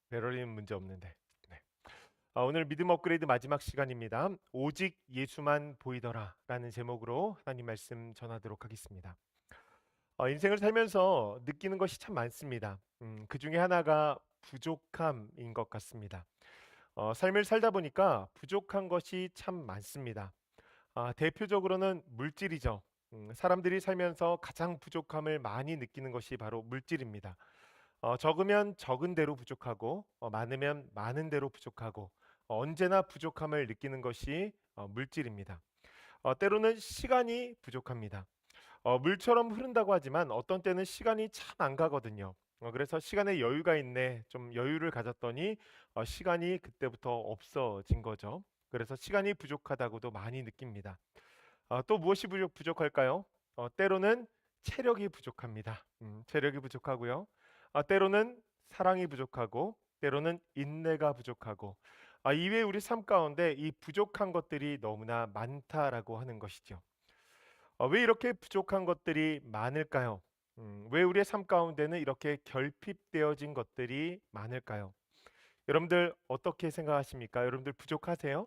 배럴리는 문제 없는데. 네. 오늘 믿음 업그레이드 마지막 시간입니다. 오직 예수만 보이더라라는 제목으로 하나님 말씀 전하도록 하겠습니다. 인생을 살면서 느끼는 것이 참 많습니다. 그 중에 하나가 부족함인 것 같습니다. 삶을 살다 보니까 부족한 것이 참 많습니다. 대표적으로는 물질이죠. 사람들이 살면서 가장 부족함을 많이 느끼는 것이 바로 물질입니다. 적으면 적은 대로 부족하고 많으면 많은 대로 부족하고 언제나 부족함을 느끼는 것이 물질입니다. 때로는 시간이 부족합니다. 물처럼 흐른다고 하지만 어떤 때는 시간이 참 안 가거든요. 그래서 시간에 여유가 있네. 좀 여유를 가졌더니 시간이 그때부터 없어진 거죠. 그래서 시간이 부족하다고도 많이 느낍니다. 또 무엇이 부족할까요? 때로는 체력이 부족합니다. 체력이 부족하고요. 때로는 사랑이 부족하고 때로는 인내가 부족하고 이외에 우리 삶 가운데 이 부족한 것들이 너무나 많다라고 하는 것이죠. 왜 이렇게 부족한 것들이 많을까요? 왜 우리의 삶 가운데는 이렇게 결핍되어진 것들이 많을까요? 여러분들 어떻게 생각하십니까? 여러분들 부족하세요?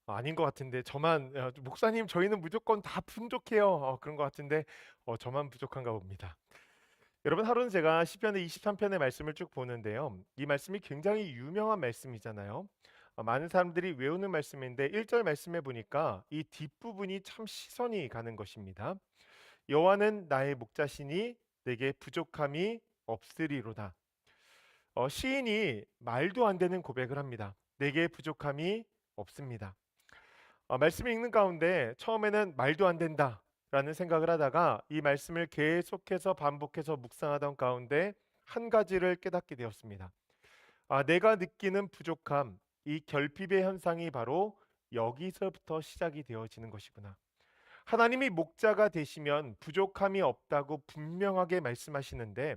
아닌 것 같은데 저만 목사님 저희는 무조건 다 풍족해요. 그런 것 같은데 저만 부족한가 봅니다. 여러분 하루는 제가 시편의 23편의 말씀을 쭉 보는데요. 이 말씀이 굉장히 유명한 말씀이잖아요. 많은 사람들이 외우는 말씀인데 1절 말씀에 보니까 이 뒷부분이 참 시선이 가는 것입니다. 여호와는 나의 목자시니 내게 부족함이 없으리로다. 시인이 말도 안 되는 고백을 합니다. 내게 부족함이 없습니다. 말씀을 읽는 가운데 처음에는 말도 안 된다라는 생각을 하다가 이 말씀을 계속해서 반복해서 묵상하던 가운데 한 가지를 깨닫게 되었습니다. 내가 느끼는 부족함, 이 결핍의 현상이 바로 여기서부터 시작이 되어지는 것이구나. 하나님이 목자가 되시면 부족함이 없다고 분명하게 말씀하시는데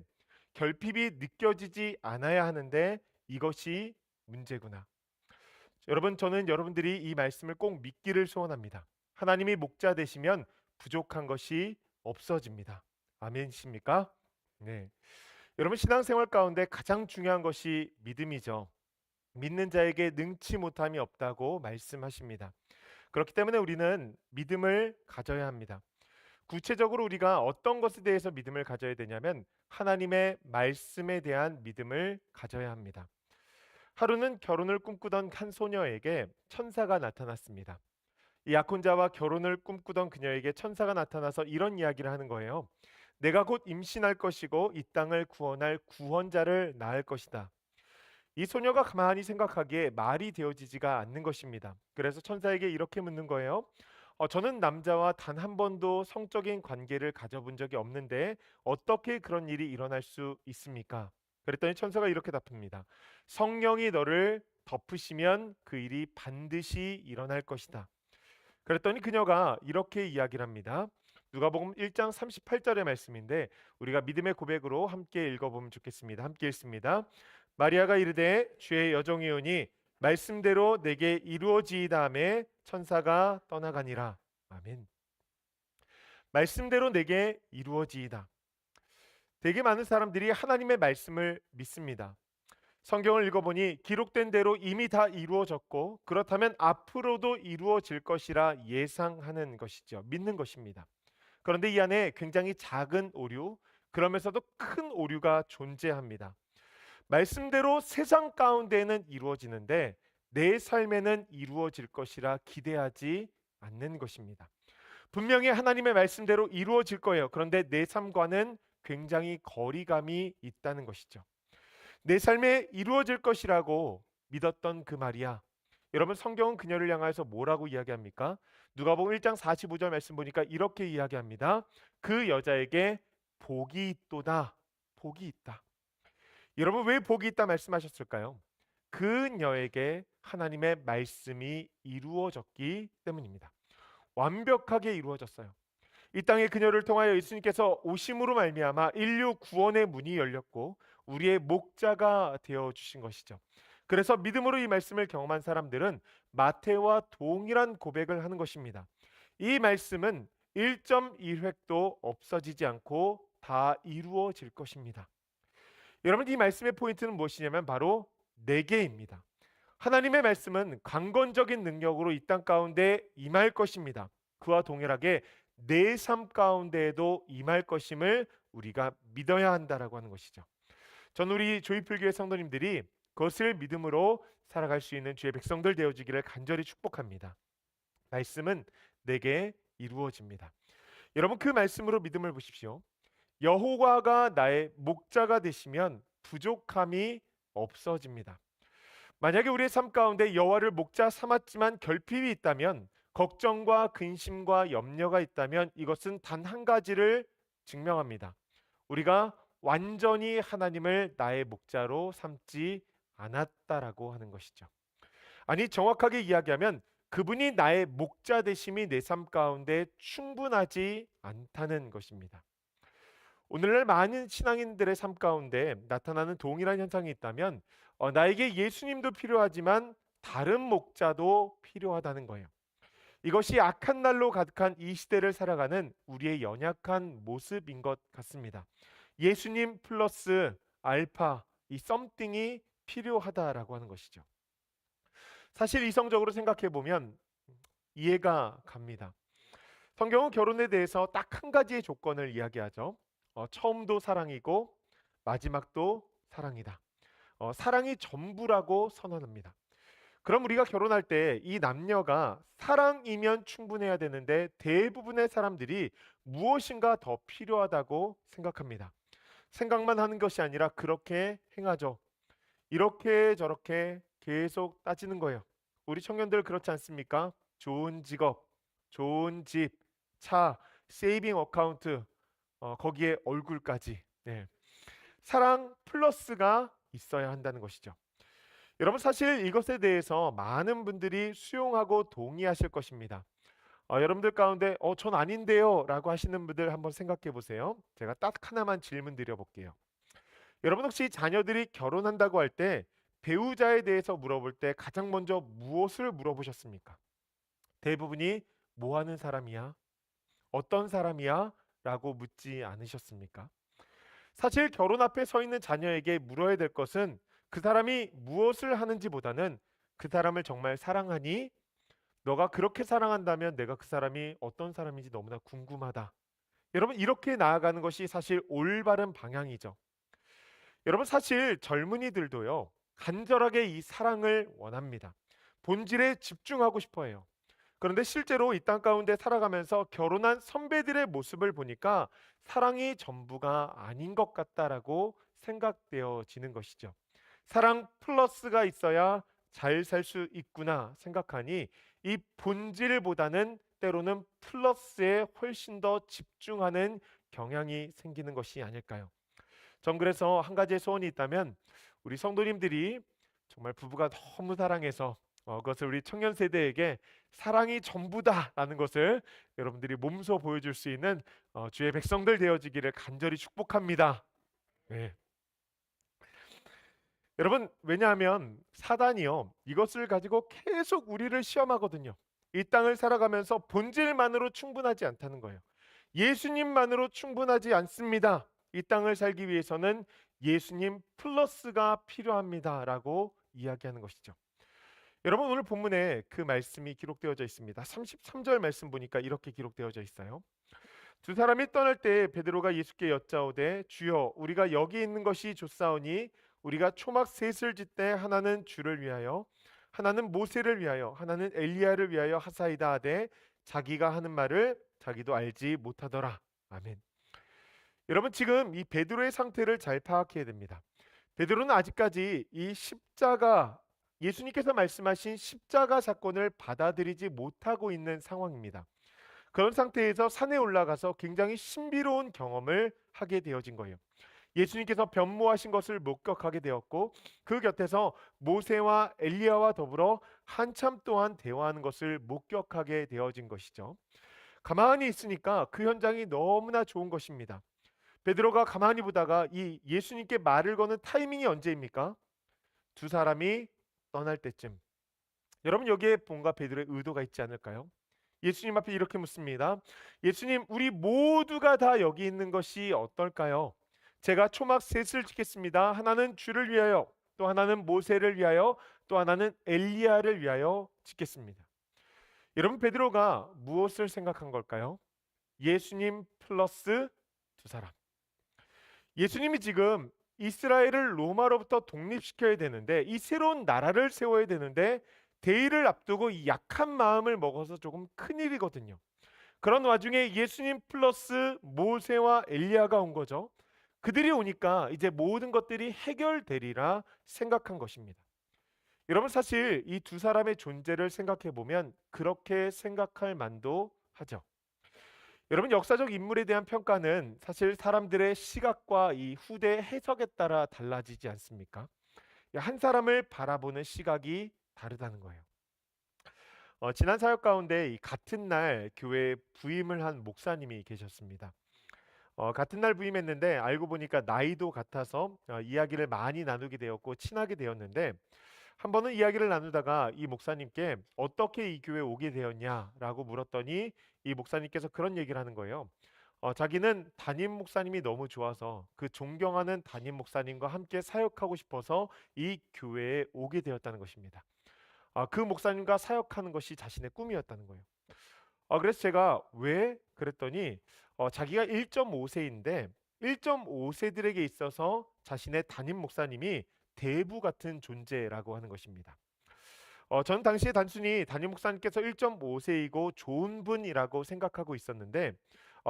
결핍이 느껴지지 않아야 하는데 이것이 문제구나. 여러분, 저는 여러분들이 이 말씀을 꼭 믿기를 소원합니다. 하나님이 목자 되시면 부족한 것이 없어집니다. 아멘이십니까? 네. 여러분, 신앙생활 가운데 가장 중요한 것이 믿음이죠. 믿는 자에게 능치 못함이 없다고 말씀하십니다. 그렇기 때문에 우리는 믿음을 가져야 합니다. 구체적으로 우리가 어떤 것에 대해서 믿음을 가져야 되냐면 하나님의 말씀에 대한 믿음을 가져야 합니다. 하루는 결혼을 꿈꾸던 한 소녀에게 천사가 나타났습니다. 이 약혼자와 결혼을 꿈꾸던 그녀에게 천사가 나타나서 이런 이야기를 하는 거예요. 내가 곧 임신할 것이고 이 땅을 구원할 구원자를 낳을 것이다. 이 소녀가 가만히 생각하기에 말이 되어지지가 않는 것입니다. 그래서 천사에게 이렇게 묻는 거예요. 저는 남자와 단 한 번도 성적인 관계를 가져본 적이 없는데 어떻게 그런 일이 일어날 수 있습니까? 그랬더니 천사가 이렇게 답합니다. 성령이 너를 덮으시면 그 일이 반드시 일어날 것이다. 그랬더니 그녀가 이렇게 이야기를 합니다. 누가복음 1장 38절의 말씀인데 우리가 믿음의 고백으로 함께 읽어보면 좋겠습니다. 함께 읽습니다. 마리아가 이르되 주의 여종이오니 말씀대로 내게 이루어지이다 하매 천사가 떠나가니라. 아멘. 말씀대로 내게 이루어지이다. 되게 많은 사람들이 하나님의 말씀을 믿습니다. 성경을 읽어보니 기록된 대로 이미 다 이루어졌고 그렇다면 앞으로도 이루어질 것이라 예상하는 것이죠. 믿는 것입니다. 그런데 이 안에 굉장히 작은 오류, 그러면서도 큰 오류가 존재합니다. 말씀대로 세상 가운데는 이루어지는데 내 삶에는 이루어질 것이라 기대하지 않는 것입니다. 분명히 하나님의 말씀대로 이루어질 거예요. 그런데 내 삶과는 굉장히 거리감이 있다는 것이죠. 내 삶에 이루어질 것이라고 믿었던 그 마리아. 여러분 성경은 그녀를 향해서 뭐라고 이야기합니까? 누가복음 1장 45절 말씀 보니까 이렇게 이야기합니다. 그 여자에게 복이 있도다. 복이 있다. 여러분 왜 복이 있다 말씀하셨을까요? 그녀에게 하나님의 말씀이 이루어졌기 때문입니다. 완벽하게 이루어졌어요. 이 땅에 그녀를 통하여 예수님께서 오심으로 말미암아 인류 구원의 문이 열렸고 우리의 목자가 되어 주신 것이죠. 그래서 믿음으로 이 말씀을 경험한 사람들은 마태와 동일한 고백을 하는 것입니다. 이 말씀은 1.1획도 없어지지 않고 다 이루어질 것입니다. 여러분, 이 말씀의 포인트는 무엇이냐면 바로 내게입니다. 하나님의 말씀은 강건적인 능력으로 이 땅 가운데 임할 것입니다. 그와 동일하게 내 삶 가운데에도 임할 것임을 우리가 믿어야 한다라고 하는 것이죠. 전 우리 조이풀교회 성도님들이 그것을 믿음으로 살아갈 수 있는 주의 백성들 되어지기를 간절히 축복합니다. 말씀은 내게 이루어집니다. 여러분, 그 말씀으로 믿음을 보십시오. 여호와가 나의 목자가 되시면 부족함이 없어집니다. 만약에 우리의 삶 가운데 여호와를 목자 삼았지만 결핍이 있다면, 걱정과 근심과 염려가 있다면 이것은 단 한 가지를 증명합니다. 우리가 완전히 하나님을 나의 목자로 삼지 않았다라고 하는 것이죠. 아니, 정확하게 이야기하면 그분이 나의 목자 되심이 내 삶 가운데 충분하지 않다는 것입니다. 오늘날 많은 신앙인들의 삶 가운데 나타나는 동일한 현상이 있다면, 나에게 예수님도 필요하지만 다른 목자도 필요하다는 거예요. 이것이 악한 날로 가득한 이 시대를 살아가는 우리의 연약한 모습인 것 같습니다. 예수님 플러스 알파, 이 썸띵이 필요하다라고 하는 것이죠. 사실 이성적으로 생각해 보면 이해가 갑니다. 성경은 결혼에 대해서 딱 한 가지의 조건을 이야기하죠. 처음도 사랑이고 마지막도 사랑이다. 사랑이 전부라고 선언합니다. 그럼 우리가 결혼할 때 이 남녀가 사랑이면 충분해야 되는데, 대부분의 사람들이 무엇인가 더 필요하다고 생각합니다. 생각만 하는 것이 아니라 그렇게 행하죠. 이렇게 저렇게 계속 따지는 거예요. 우리 청년들 그렇지 않습니까? 좋은 직업, 좋은 집, 차, 세이빙 어카운트, 거기에 얼굴까지. 네. 사랑 플러스가 있어야 한다는 것이죠. 여러분, 사실 이것에 대해서 많은 분들이 수용하고 동의하실 것입니다. 여러분들 가운데 전 아닌데요 라고 하시는 분들 한번 생각해 보세요. 제가 딱 하나만 질문 드려볼게요. 여러분, 혹시 자녀들이 결혼한다고 할 때 배우자에 대해서 물어볼 때 가장 먼저 무엇을 물어보셨습니까? 대부분이 뭐 하는 사람이야? 어떤 사람이야? 라고 묻지 않으셨습니까? 사실 결혼 앞에 서 있는 자녀에게 물어야 될 것은 그 사람이 무엇을 하는지보다는 그 사람을 정말 사랑하니? 너가 그렇게 사랑한다면 내가 그 사람이 어떤 사람인지 너무나 궁금하다. 여러분, 이렇게 나아가는 것이 사실 올바른 방향이죠. 여러분, 사실 젊은이들도요, 간절하게 이 사랑을 원합니다. 본질에 집중하고 싶어 해요. 그런데 실제로 이 땅 가운데 살아가면서 결혼한 선배들의 모습을 보니까 사랑이 전부가 아닌 것 같다라고 생각되어지는 것이죠. 사랑 플러스가 있어야 잘 살 수 있구나 생각하니 이 본질보다는 때로는 플러스에 훨씬 더 집중하는 경향이 생기는 것이 아닐까요? 전 그래서 한 가지의 소원이 있다면, 우리 성도님들이 정말 부부가 너무 사랑해서 그것을 우리 청년 세대에게 사랑이 전부다라는 것을 여러분들이 몸소 보여줄 수 있는 주의 백성들 되어지기를 간절히 축복합니다. 네. 여러분, 왜냐하면 사단이요, 이것을 가지고 계속 우리를 시험하거든요. 이 땅을 살아가면서 본질만으로 충분하지 않다는 거예요. 예수님만으로 충분하지 않습니다. 이 땅을 살기 위해서는 예수님 플러스가 필요합니다라고 이야기하는 것이죠. 여러분, 오늘 본문에 그 말씀이 기록되어져 있습니다. 33절 말씀 보니까 이렇게 기록되어져 있어요. 두 사람이 떠날 때 베드로가 예수께 여짜오되, 주여, 우리가 여기 있는 것이 좋사오니 우리가 초막 셋을 짓되 하나는 주를 위하여, 하나는 모세를 위하여, 하나는 엘리야를 위하여 하사이다 하되 자기가 하는 말을 자기도 알지 못하더라. 아멘. 여러분, 지금 이 베드로의 상태를 잘 파악해야 됩니다. 베드로는 아직까지 이 십자가, 예수님께서 말씀하신 십자가 사건을 받아들이지 못하고 있는 상황입니다. 그런 상태에서 산에 올라가서 굉장히 신비로운 경험을 하게 되어진 거예요. 예수님께서 변모하신 것을 목격하게 되었고, 그 곁에서 모세와 엘리야와 더불어 한참 동안 대화하는 것을 목격하게 되어진 것이죠. 가만히 있으니까 그 현장이 너무나 좋은 것입니다. 베드로가 가만히 보다가 이 예수님께 말을 거는 타이밍이 언제입니까? 두 사람이 떠날 때쯤. 여러분, 여기에 뭔가 베드로의 의도가 있지 않을까요? 예수님 앞에 이렇게 묻습니다. 예수님, 우리 모두가 다 여기 있는 것이 어떨까요? 제가 초막 셋을 짓겠습니다. 하나는 주를 위하여, 또 하나는 모세를 위하여, 또 하나는 엘리야를 위하여 짓겠습니다. 여러분, 베드로가 무엇을 생각한 걸까요? 예수님 플러스 두 사람. 예수님이 지금 이스라엘을 로마로부터 독립시켜야 되는데, 이 새로운 나라를 세워야 되는데 대의를 앞두고 이 약한 마음을 먹어서 조금 큰일이거든요. 그런 와중에 예수님 플러스 모세와 엘리야가 온 거죠. 그들이 오니까 이제 모든 것들이 해결되리라 생각한 것입니다. 여러분, 사실 이 두 사람의 존재를 생각해 보면 그렇게 생각할 만도 하죠. 여러분, 역사적 인물에 대한 평가는 사실 사람들의 시각과 이 후대 해석에 따라 달라지지 않습니까? 한 사람을 바라보는 시각이 다르다는 거예요. 지난 사역 가운데 이 같은 날 교회에 부임을 한 목사님이 계셨습니다. 같은 날 부임했는데 알고 보니까 나이도 같아서 이야기를 많이 나누게 되었고 친하게 되었는데, 한 번은 이야기를 나누다가 이 목사님께 어떻게 이 교회에 오게 되었냐라고 물었더니 이 목사님께서 그런 얘기를 하는 거예요. 자기는 담임 목사님이 너무 좋아서 그 존경하는 담임 목사님과 함께 사역하고 싶어서 이 교회에 오게 되었다는 것입니다. 그 목사님과 사역하는 것이 자신의 꿈이었다는 거예요. 그래서 제가 왜 그랬더니 자기가 1.5세인데 1.5세들에게 있어서 자신의 담임 목사님이 대부 같은 존재라고 하는 것입니다. 전 당시에 단순히 담임 목사님께서 1.5세이고 좋은 분이라고 생각하고 있었는데,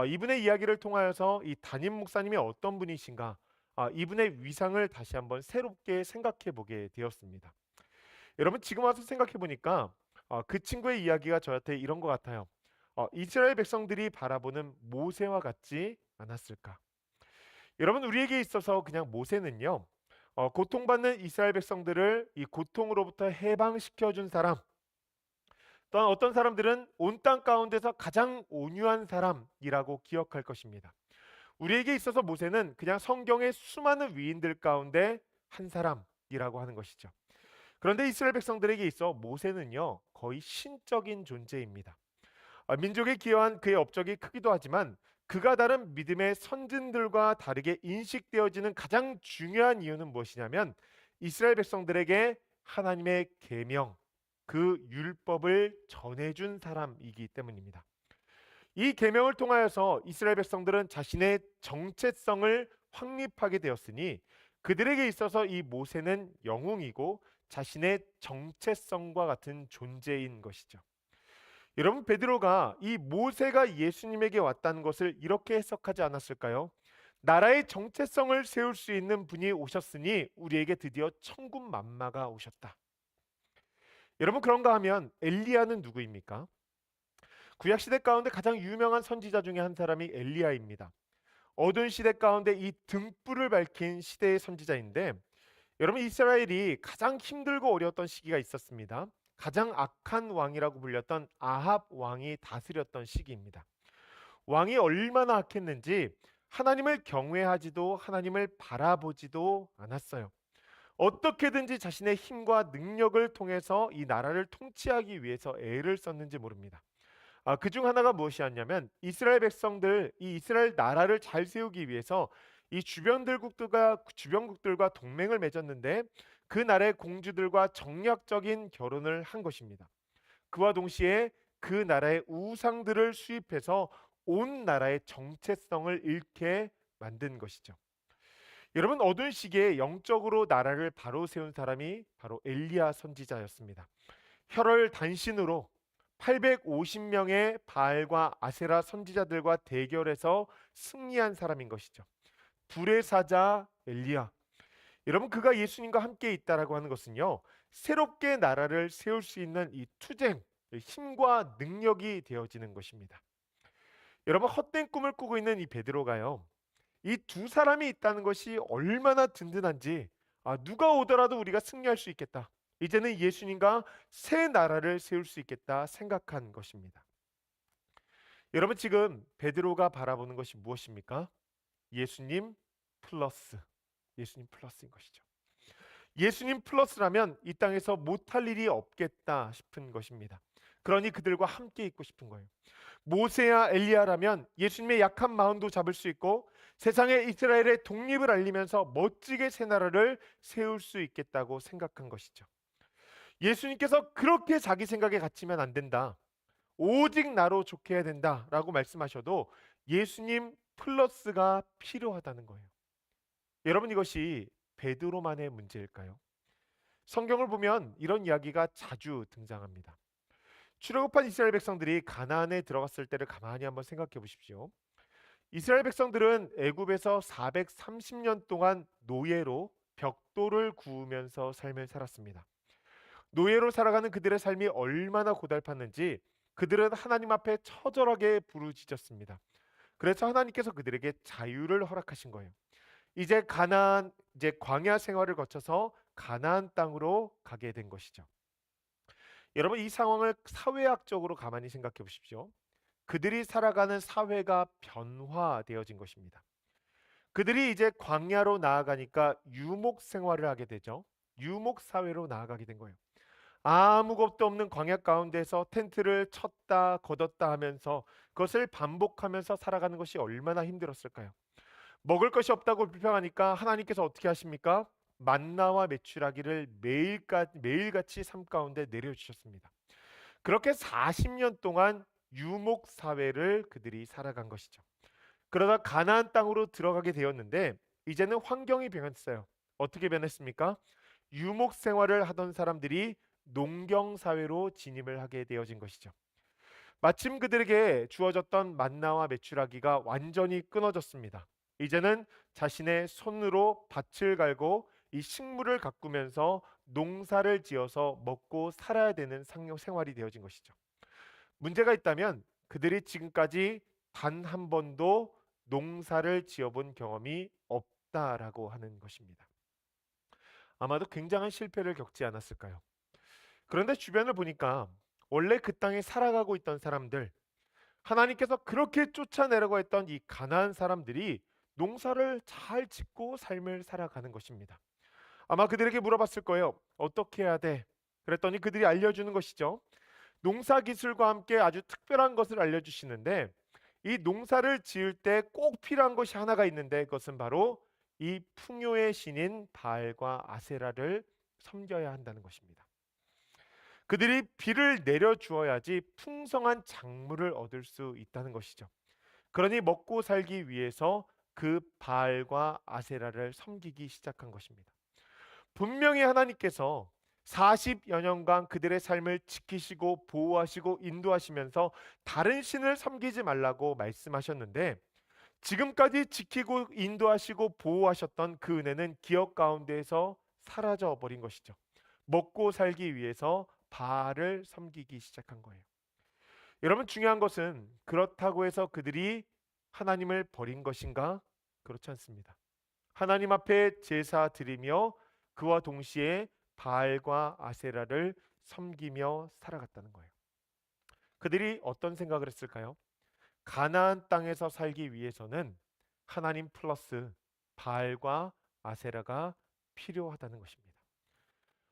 이분의 이야기를 통하여서 이 담임 목사님이 어떤 분이신가, 이분의 위상을 다시 한번 새롭게 생각해 보게 되었습니다. 여러분, 지금 와서 생각해 보니까 그 친구의 이야기가 저한테 이런 것 같아요. 이스라엘 백성들이 바라보는 모세와 같지 않았을까? 여러분, 우리에게 있어서 그냥 모세는요, 고통받는 이스라엘 백성들을 이 고통으로부터 해방시켜 준 사람, 또한 어떤 사람들은 온 땅 가운데서 가장 온유한 사람이라고 기억할 것입니다. 우리에게 있어서 모세는 그냥 성경의 수많은 위인들 가운데 한 사람이라고 하는 것이죠. 그런데 이스라엘 백성들에게 있어 모세는요, 거의 신적인 존재입니다. 민족에 기여한 그의 업적이 크기도 하지만 그가 다른 믿음의 선진들과 다르게 인식되어지는 가장 중요한 이유는 무엇이냐면 이스라엘 백성들에게 하나님의 계명, 그 율법을 전해준 사람이기 때문입니다. 이 계명을 통하여서 이스라엘 백성들은 자신의 정체성을 확립하게 되었으니 그들에게 있어서 이 모세는 영웅이고 자신의 정체성과 같은 존재인 것이죠. 여러분, 베드로가 이 모세가 예수님에게 왔다는 것을 이렇게 해석하지 않았을까요? 나라의 정체성을 세울 수 있는 분이 오셨으니 우리에게 드디어 천군 만마가 오셨다. 여러분, 그런가 하면 엘리야는 누구입니까? 구약 시대 가운데 가장 유명한 선지자 중에 한 사람이 엘리야입니다. 어두운 시대 가운데 이 등불을 밝힌 시대의 선지자인데, 여러분, 이스라엘이 가장 힘들고 어려웠던 시기가 있었습니다. 가장 악한 왕이라고 불렸던 아합 왕이 다스렸던 시기입니다. 왕이 얼마나 악했는지 하나님을 경외하지도 하나님을 바라보지도 않았어요. 어떻게든지 자신의 힘과 능력을 통해서 이 나라를 통치하기 위해서 애를 썼는지 모릅니다. 그중 하나가 무엇이었냐면 이스라엘 백성들, 이 이스라엘 나라를 잘 세우기 위해서 이 주변국들과 동맹을 맺었는데 그 나라의 공주들과 정략적인 결혼을 한 것입니다. 그와 동시에 그 나라의 우상들을 수입해서 온 나라의 정체성을 잃게 만든 것이죠. 여러분, 어두운 시기에 영적으로 나라를 바로 세운 사람이 바로 엘리야 선지자였습니다. 혈혈 단신으로 850명의 바알과 아세라 선지자들과 대결해서 승리한 사람인 것이죠. 불의 사자 엘리야. 여러분, 그가 예수님과 함께 있다라고 하는 것은요, 새롭게 나라를 세울 수 있는 이 투쟁, 힘과 능력이 되어지는 것입니다. 여러분, 헛된 꿈을 꾸고 있는 이 베드로가요, 이 두 사람이 있다는 것이 얼마나 든든한지, 누가 오더라도 우리가 승리할 수 있겠다, 이제는 예수님과 새 나라를 세울 수 있겠다 생각한 것입니다. 여러분, 지금 베드로가 바라보는 것이 무엇입니까? 예수님 플러스, 예수님 플러스인 것이죠. 예수님 플러스라면 이 땅에서 못할 일이 없겠다 싶은 것입니다. 그러니 그들과 함께 있고 싶은 거예요. 모세야 엘리야라면 예수님의 약한 마음도 잡을 수 있고 세상에 이스라엘의 독립을 알리면서 멋지게 새 나라를 세울 수 있겠다고 생각한 것이죠. 예수님께서 그렇게 자기 생각에 갇히면 안 된다. 오직 나로 좋게 해야 된다라고 말씀하셔도 예수님 플러스가 필요하다는 거예요. 여러분, 이것이 베드로만의 문제일까요? 성경을 보면 이런 이야기가 자주 등장합니다. 출애굽한 이스라엘 백성들이 가나안에 들어갔을 때를 가만히 한번 생각해 보십시오. 이스라엘 백성들은 애굽에서 430년 동안 노예로 벽돌을 구우면서 삶을 살았습니다. 노예로 살아가는 그들의 삶이 얼마나 고달팠는지 그들은 하나님 앞에 처절하게 부르짖었습니다. 그래서 하나님께서 그들에게 자유를 허락하신 거예요. 이제 광야 생활을 거쳐서 가나안 땅으로 가게 된 것이죠. 여러분, 이 상황을 사회학적으로 가만히 생각해 보십시오. 그들이 살아가는 사회가 변화되어진 것입니다. 그들이 이제 광야로 나아가니까 유목 생활을 하게 되죠. 유목 사회로 나아가게 된 거예요. 아무것도 없는 광야 가운데서 텐트를 쳤다 걷었다 하면서 그것을 반복하면서 살아가는 것이 얼마나 힘들었을까요? 먹을 것이 없다고 불평하니까 하나님께서 어떻게 하십니까? 만나와 메추라기를 매일같이 삶 가운데 내려주셨습니다. 그렇게 40년 동안 유목 사회를 그들이 살아간 것이죠. 그러다 가나안 땅으로 들어가게 되었는데 이제는 환경이 변했어요. 어떻게 변했습니까? 유목 생활을 하던 사람들이 농경 사회로 진입을 하게 되어진 것이죠. 마침 그들에게 주어졌던 만나와 메추라기가 완전히 끊어졌습니다. 이제는 자신의 손으로 밭을 갈고 이 식물을 가꾸면서 농사를 지어서 먹고 살아야 되는 생활이 되어진 것이죠. 문제가 있다면 그들이 지금까지 단 한 번도 농사를 지어본 경험이 없다라고 하는 것입니다. 아마도 굉장한 실패를 겪지 않았을까요? 그런데 주변을 보니까 원래 그 땅에 살아가고 있던 사람들, 하나님께서 그렇게 쫓아내라고 했던 이 가나안 사람들이 농사를 잘 짓고 삶을 살아가는 것입니다. 아마 그들에게 물어봤을 거예요. 어떻게 해야 돼? 그랬더니 그들이 알려주는 것이죠. 농사 기술과 함께 아주 특별한 것을 알려주시는데 이 농사를 지을 때 꼭 필요한 것이 하나가 있는데 그것은 바로 이 풍요의 신인 바알과 아세라를 섬겨야 한다는 것입니다. 그들이 비를 내려 주어야지 풍성한 작물을 얻을 수 있다는 것이죠. 그러니 먹고 살기 위해서 그 바알과 아세라를 섬기기 시작한 것입니다. 분명히 하나님께서 40여 년간 그들의 삶을 지키시고 보호하시고 인도하시면서 다른 신을 섬기지 말라고 말씀하셨는데 지금까지 지키고 인도하시고 보호하셨던 그 은혜는 기억 가운데에서 사라져 버린 것이죠. 먹고 살기 위해서 바알을 섬기기 시작한 거예요. 여러분, 중요한 것은 그렇다고 해서 그들이 하나님을 버린 것인가? 그렇지 않습니다. 하나님 앞에 제사 드리며 그와 동시에 바알과 아세라를 섬기며 살아갔다는 거예요. 그들이 어떤 생각을 했을까요? 가나안 땅에서 살기 위해서는 하나님 플러스 바알과 아세라가 필요하다는 것입니다.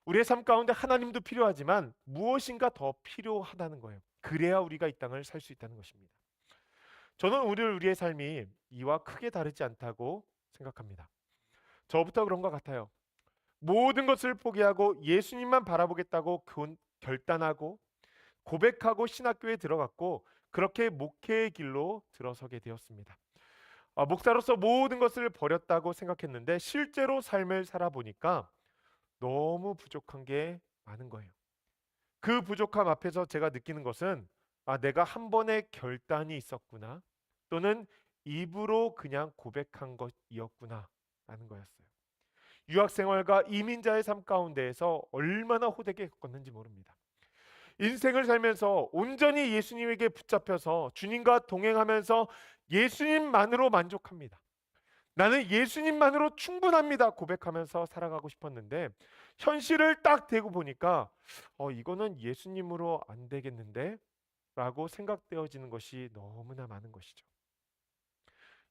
우리의 삶 가운데 하나님도 필요하지만 무엇인가 더 필요하다는 거예요. 그래야 우리가 이 땅을 살 수 있다는 것입니다. 저는 우리의 삶이 이와 크게 다르지 않다고 생각합니다. 저부터 그런 것 같아요. 모든 것을 포기하고 예수님만 바라보겠다고 결단하고 고백하고 신학교에 들어갔고 그렇게 목회의 길로 들어서게 되었습니다. 목사로서 모든 것을 버렸다고 생각했는데 실제로 삶을 살아보니까 너무 부족한 게 많은 거예요. 그 부족함 앞에서 제가 느끼는 것은 내가 한 번의 결단이 있었구나, 또는 입으로 그냥 고백한 것이었구나 라는 거였어요. 유학 생활과 이민자의 삶 가운데에서 얼마나 호되게 겪었는지 모릅니다. 인생을 살면서 온전히 예수님에게 붙잡혀서 주님과 동행하면서 예수님만으로 만족합니다. 나는 예수님만으로 충분합니다 고백하면서 살아가고 싶었는데 현실을 딱 대고 보니까 이거는 예수님으로 안 되겠는데 라고 생각되어지는 것이 너무나 많은 것이죠.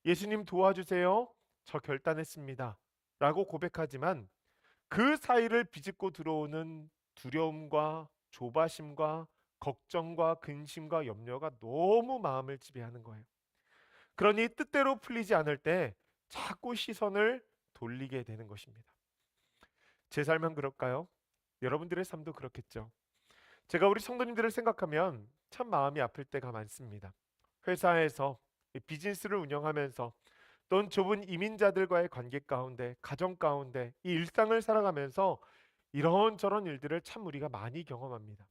예수님 도와주세요, 저 결단했습니다 라고 고백하지만 그 사이를 비집고 들어오는 두려움과 조바심과 걱정과 근심과 염려가 너무 마음을 지배하는 거예요. 그러니 뜻대로 풀리지 않을 때 자꾸 시선을 돌리게 되는 것입니다. 제 삶은 그럴까요? 여러분들의 삶도 그렇겠죠. 제가 우리 성도님들을 생각하면 참 마음이 아플 때가 많습니다. 회사에서 비즈니스를 운영하면서 또는 좁은 이민자들과의 관계 가운데, 가정 가운데 이 일상을 살아가면서 이런저런 일들을 참 우리가 많이 경험합니다.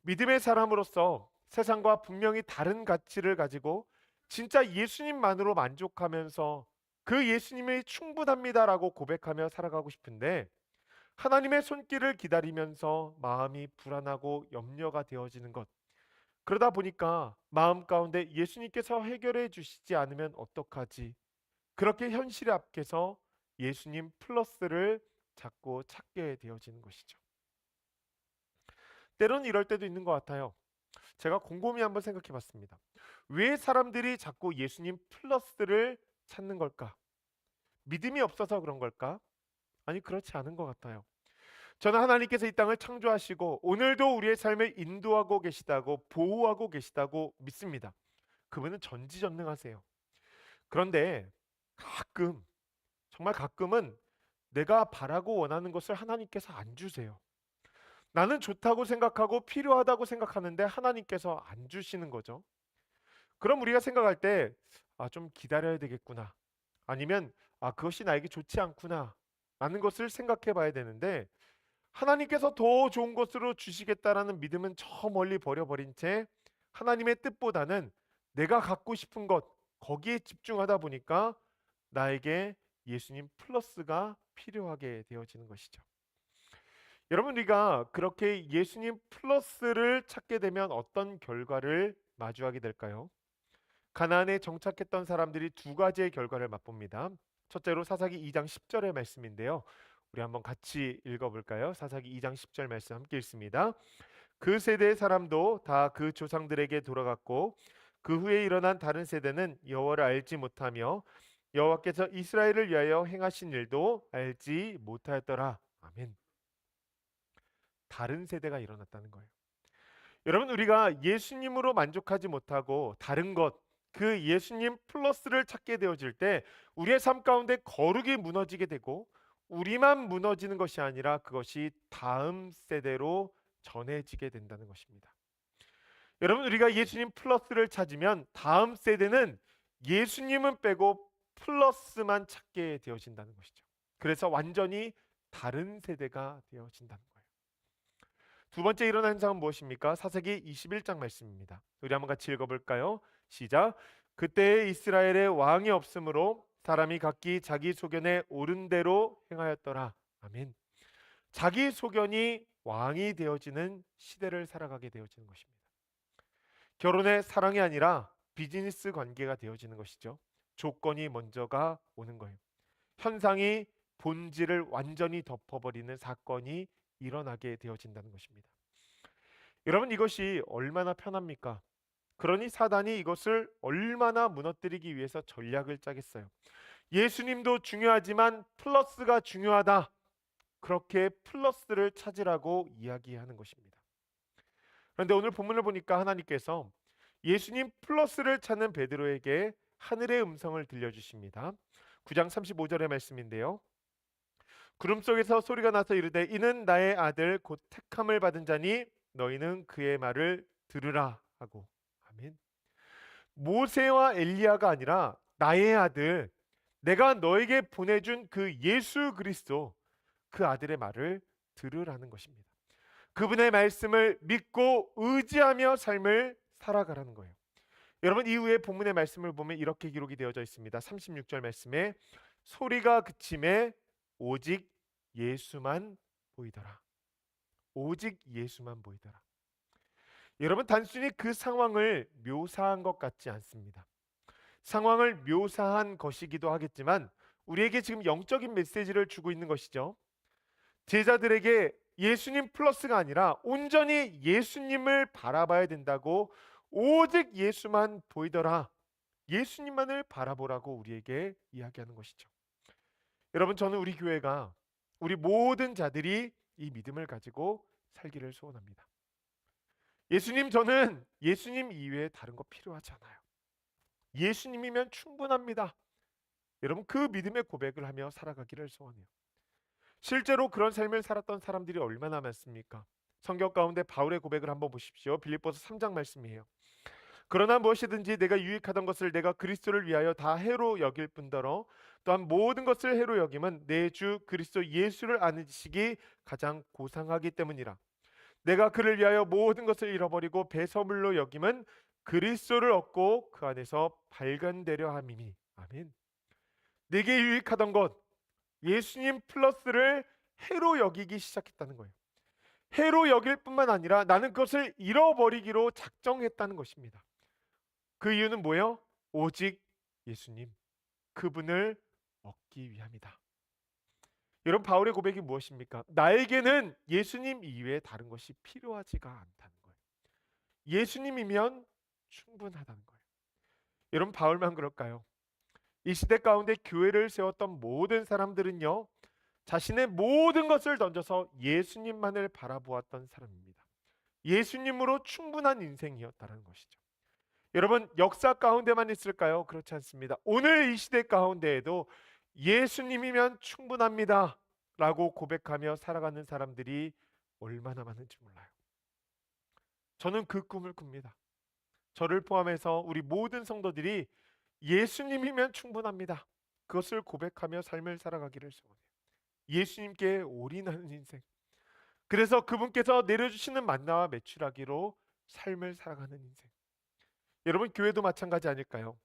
믿음의 사람으로서 세상과 분명히 다른 가치를 가지고 진짜 예수님만으로 만족하면서 그 예수님이 충분합니다라고 고백하며 살아가고 싶은데 하나님의 손길을 기다리면서 마음이 불안하고 염려가 되어지는 것. 그러다 보니까 마음 가운데 예수님께서 해결해 주시지 않으면 어떡하지? 그렇게 현실 앞에서 예수님 플러스를 자꾸 찾게 되어지는 것이죠. 때로는 이럴 때도 있는 것 같아요. 제가 곰곰이 한번 생각해 봤습니다. 왜 사람들이 자꾸 예수님 플러스를 찾는 걸까? 믿음이 없어서 그런 걸까? 아니, 그렇지 않은 것 같아요. 저는 하나님께서 이 땅을 창조하시고 오늘도 우리의 삶을 인도하고 계시다고 보호하고 계시다고 믿습니다. 그분은 전지전능하세요. 그런데 가끔, 정말 가끔은 내가 바라고 원하는 것을 하나님께서 안 주세요. 나는 좋다고 생각하고 필요하다고 생각하는데 하나님께서 안 주시는 거죠. 그럼 우리가 생각할 때, 좀 기다려야 되겠구나. 아니면, 그것이 나에게 좋지 않구나. 라는 것을 생각해 봐야 되는데, 하나님께서 더 좋은 것으로 주시겠다라는 믿음은 저 멀리 버려버린 채 하나님의 뜻보다는 내가 갖고 싶은 것, 거기에 집중하다 보니까 나에게 예수님 플러스가 필요하게 되어지는 것이죠. 여러분, 우리가 그렇게 예수님 플러스를 찾게 되면 어떤 결과를 마주하게 될까요? 가나안에 정착했던 사람들이 두 가지의 결과를 맛봅니다. 첫째로 사사기 2장 10절의 말씀인데요. 우리 한번 같이 읽어볼까요? 사사기 2장 10절 말씀 함께 읽습니다. 그 세대의 사람도 다 그 조상들에게 돌아갔고 그 후에 일어난 다른 세대는 여호와를 알지 못하며 여호와께서 이스라엘을 위하여 행하신 일도 알지 못하였더라. 아멘. 다른 세대가 일어났다는 거예요. 여러분, 우리가 예수님으로 만족하지 못하고 다른 것, 그 예수님 플러스를 찾게 되어질 때 우리의 삶 가운데 거룩이 무너지게 되고 우리만 무너지는 것이 아니라 그것이 다음 세대로 전해지게 된다는 것입니다. 여러분, 우리가 예수님 플러스를 찾으면 다음 세대는 예수님은 빼고 플러스만 찾게 되어진다는 것이죠. 그래서 완전히 다른 세대가 되어진다는 거예요. 두 번째 일어난 현상은 무엇입니까? 사사기 21장 말씀입니다. 우리 한번 같이 읽어볼까요? 시작. 그때 이스라엘의 왕이 없으므로 사람이 각기 자기 소견에 옳은 대로 행하였더라. 아멘. 자기 소견이 왕이 되어지는 시대를 살아가게 되어지는 것입니다. 결혼의 사랑이 아니라 비즈니스 관계가 되어지는 것이죠. 조건이 먼저가 오는 거예요. 현상이 본질을 완전히 덮어버리는 사건이 일어나게 되어진다는 것입니다. 여러분, 이것이 얼마나 편합니까? 그러니 사단이 이것을 얼마나 무너뜨리기 위해서 전략을 짜겠어요. 예수님도 중요하지만 플러스가 중요하다. 그렇게 플러스를 찾으라고 이야기하는 것입니다. 그런데 오늘 본문을 보니까 하나님께서 예수님 플러스를 찾는 베드로에게 하늘의 음성을 들려주십니다. 9장 35절의 말씀인데요. 구름 속에서 소리가 나서 이르되 이는 나의 아들 곧 택함을 받은 자니 너희는 그의 말을 들으라 하고. 아멘. 모세와 엘리야가 아니라 나의 아들, 내가 너에게 보내준 그 예수 그리스도, 그 아들의 말을 들으라는 것입니다. 그분의 말씀을 믿고 의지하며 삶을 살아가라는 거예요. 여러분, 이후에 본문의 말씀을 보면 이렇게 기록이 되어져 있습니다. 36절 말씀에 소리가 그침에 오직 예수만 보이더라. 오직 예수만 보이더라. 여러분, 단순히 그 상황을 묘사한 것 같지 않습니다. 상황을 묘사한 것이기도 하겠지만 우리에게 지금 영적인 메시지를 주고 있는 것이죠. 제자들에게 예수님 플러스가 아니라 온전히 예수님을 바라봐야 된다고, 오직 예수만 보이더라. 예수님만을 바라보라고 우리에게 이야기하는 것이죠. 여러분, 저는 우리 교회가, 우리 모든 자들이 이 믿음을 가지고 살기를 소원합니다. 예수님, 저는 예수님 이외에 다른 거 필요하지 않아요. 예수님이면 충분합니다. 여러분 그 믿음의 고백을 하며 살아가기를 소원해요. 실제로 그런 삶을 살았던 사람들이 얼마나 많습니까? 성경 가운데 바울의 고백을 한번 보십시오. 빌립보서 3장 말씀이에요. 그러나 무엇이든지 내가 유익하던 것을 내가 그리스도를 위하여 다 해로 여길 뿐더러 또한 모든 것을 해로 여김은 내 주 그리스도 예수를 아는 지식이 가장 고상하기 때문이라. 내가 그를 위하여 모든 것을 잃어버리고 배설물로 여김은 그리스도를 얻고 그 안에서 발견되려 함이니. 아멘. 내게 유익하던 것, 예수님 플러스를 해로 여기기 시작했다는 거예요. 해로 여길 뿐만 아니라 나는 그것을 잃어버리기로 작정했다는 것입니다. 그 이유는 뭐예요? 오직 예수님, 그분을 얻기 위함이다. 여러분 바울의 고백이 무엇입니까? 나에게는 예수님 이외에 다른 것이 필요하지가 않다는 거예요. 예수님이면 충분하다는 거예요. 여러분 바울만 그럴까요? 이 시대 가운데 교회를 세웠던 모든 사람들은요, 자신의 모든 것을 던져서 예수님만을 바라보았던 사람입니다. 예수님으로 충분한 인생이었다는 것이죠. 여러분 역사 가운데만 있을까요? 그렇지 않습니다. 오늘 이 시대 가운데에도 예수님이면 충분합니다 라고 고백하며 살아가는 사람들이 얼마나 많은지 몰라요. 저는 그 꿈을 꿉니다. 저를 포함해서 우리 모든 성도들이 예수님이면 충분합니다, 그것을 고백하며 삶을 살아가기를 소원해요. 예수님께 올인하는 인생, 그래서 그분께서 내려주시는 만나와 매출하기로 삶을 살아가는 인생. 여러분 교회도 마찬가지 아닐까요?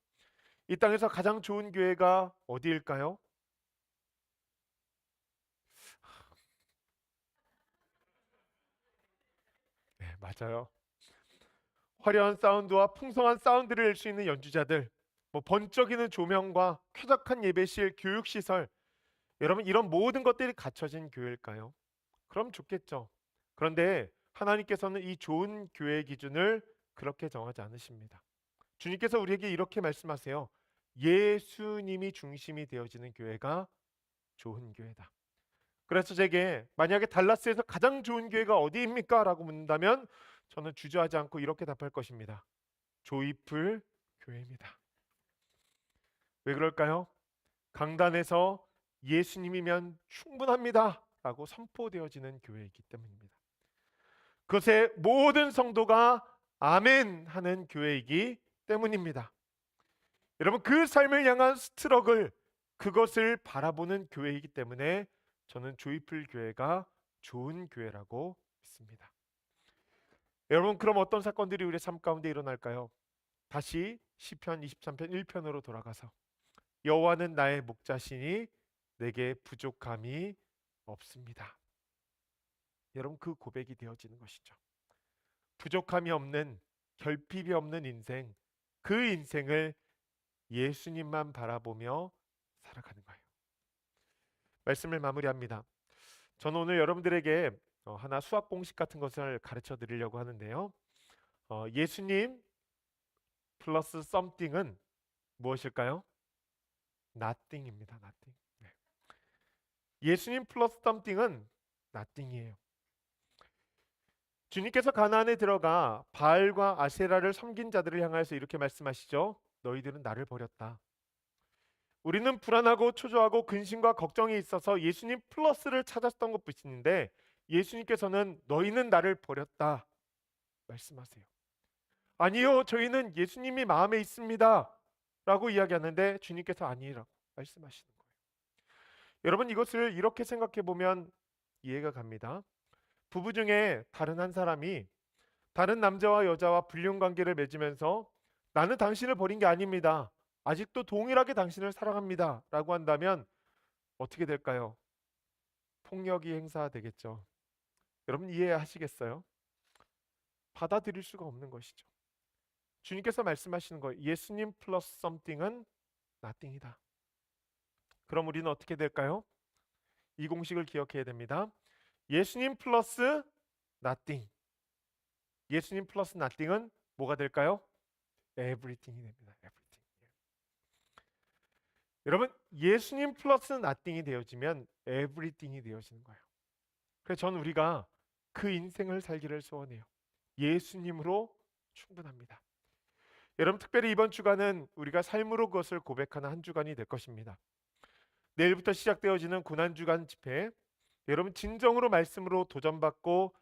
이 땅에서 가장 좋은 교회가 어디일까요? 네, 맞아요. 화려한 사운드와 풍성한 사운드를 낼 수 있는 연주자들, 뭐 번쩍이는 조명과 쾌적한 예배실, 교육시설, 여러분 이런 모든 것들이 갖춰진 교회일까요? 그럼 좋겠죠. 그런데 하나님께서는 이 좋은 교회의 기준을 그렇게 정하지 않으십니다. 주님께서 우리에게 이렇게 말씀하세요. 예수님이 중심이 되어지는 교회가 좋은 교회다. 그래서 제게 만약에 달라스에서 가장 좋은 교회가 어디입니까? 라고 묻는다면 저는 주저하지 않고 이렇게 답할 것입니다. 조이풀 교회입니다. 왜 그럴까요? 강단에서 예수님이면 충분합니다 라고 선포되어지는 교회이기 때문입니다. 그것에 모든 성도가 아멘 하는 교회이기 때문입니다. 여러분 그 삶을 향한 스트럭을, 그것을 바라보는 교회이기 때문에 저는 조이풀 교회가 좋은 교회라고 믿습니다. 여러분 그럼 어떤 사건들이 우리의 삶 가운데 일어날까요? 다시 시편 23편 1편으로 돌아가서 여호와는 나의 목자시니 내게 부족함이 없습니다. 여러분 그 고백이 되어지는 것이죠. 부족함이 없는, 결핍이 없는 인생, 그 인생을 예수님만 바라보며 살아가는 거예요. 말씀을 마무리합니다. 저는 오늘 여러분들에게 하나 수학 공식 같은 것을 가르쳐 드리려고 하는데요. 예수님 플러스 something은 무엇일까요? nothing입니다. nothing. 네. 예수님 플러스 something은 nothing이에요. 주님께서 가나안에 들어가 바알과 아세라를 섬긴 자들을 향하여서 이렇게 말씀하시죠. 너희들은 나를 버렸다. 우리는 불안하고 초조하고 근심과 걱정이 있어서 예수님 플러스를 찾았던 것뿐인데 예수님께서는 너희는 나를 버렸다 말씀하세요. 아니요, 저희는 예수님이 마음에 있습니다 라고 이야기하는데 주님께서 아니라고 말씀하시는 거예요. 여러분 이것을 이렇게 생각해 보면 이해가 갑니다. 부부 중에 다른 한 사람이 다른 남자와 여자와 불륜 관계를 맺으면서 나는 당신을 버린 게 아닙니다, 아직도 동일하게 당신을 사랑합니다 라고 한다면 어떻게 될까요? 폭력이 행사되겠죠. 여러분 이해하시겠어요? 받아들일 수가 없는 것이죠. 주님께서 말씀하시는 거예요. 예수님 플러스 something은 nothing이다. 그럼 우리는 어떻게 될까요? 이 공식을 기억해야 됩니다. 예수님 플러스 nothing. 예수님 플러스 nothing은 뭐가 될까요? everything이 됩니다. everything. 여러분 예수님 플러스 nothing이 되어지면 everything이 되어지는 거예요. 그래서 저는 우리가 그 인생을 살기를 소원해요. 예수님으로 충분합니다. 여러분, 특별히 이번 주간은 우리가 삶으로 그것을 고백하는 한 주간이 될 것입니다. 내일부터 시작되어지는 고난주간 집회, 여러분 진정으로 말씀으로 도전받고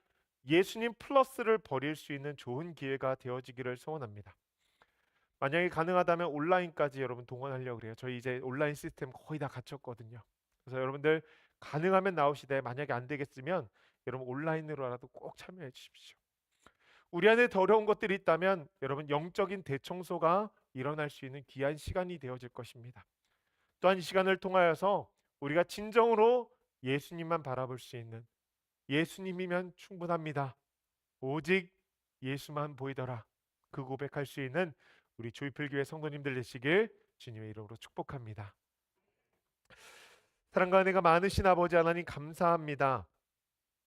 예수님 플러스를 버릴 수 있는 좋은 기회가 되어지기를 소원합니다. 만약에 가능하다면 온라인까지 여러분 동원하려고 그래요. 저희 이제 온라인 시스템 거의 다 갖췄거든요. 그래서 여러분들 가능하면 나오시되, 만약에 안 되겠으면 여러분 온라인으로라도 꼭 참여해 주십시오. 우리 안에 더러운 것들이 있다면 여러분 영적인 대청소가 일어날 수 있는 귀한 시간이 되어질 것입니다. 또한 이 시간을 통하여서 우리가 진정으로 예수님만 바라볼 수 있는, 예수님이면 충분합니다, 오직 예수만 보이더라, 그 고백할 수 있는 우리 조이필교회 성도님들 되시길 주님의 이름으로 축복합니다. 사랑과 은혜가 많으신 아버지 하나님 감사합니다.